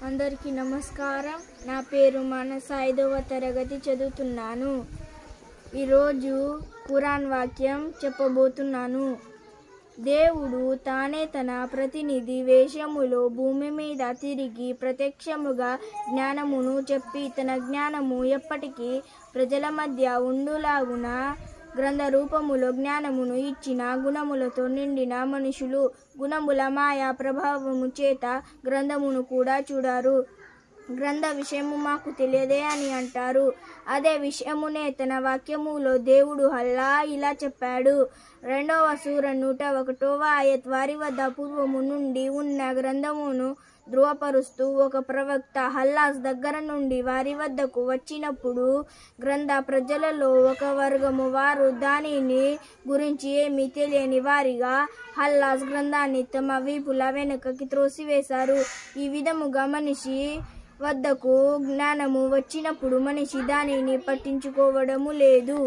అందరికీ నమస్కారం. నా పేరు మానస, 5వ తరగతి చదువుతున్నాను. ఈరోజు ఖురాన్ వాక్యం చెప్పబోతున్నాను. దేవుడు తానే తన ప్రతినిధి వేషములో భూమి మీద తిరిగి ప్రత్యక్షముగా జ్ఞానమును చెప్పి తన జ్ఞానము ఎప్పటికీ ప్రజల మధ్య ఉండులాగున గ్రంథ రూపములో జ్ఞానమును ఇచ్చిన గుణములతో నిండిన మనుషులు గుణముల మాయా ప్రభావము చేత గ్రంథమును కూడా చూడారు. గ్రంథ విషయము మాకు తెలియదే అని అంటారు. అదే విషయమునే తన వాక్యములో దేవుడు అల్లా ఇలా చెప్పాడు. 2వ సూర 101వ ఆయత్ వారి వద్ద పూర్వము నుండి ఉన్న గ్రంథమును ధృవపరుస్తూ ఒక ప్రవక్త అల్లాహ్ దగ్గర నుండి వారి వద్దకు వచ్చినప్పుడు గ్రంథ ప్రజలలో ఒక వర్గము వారు దానిని గురించి ఏమీ తెలియని వారిగా అల్లాహ్ గ్రంథాన్ని తమ వీపుల వెనుకకి త్రోసివేశారు. ఈ విధముగా మనిషి వద్దకు జ్ఞానము వచ్చినప్పుడు మనిషి దానిని పట్టించుకోవడము లేదు.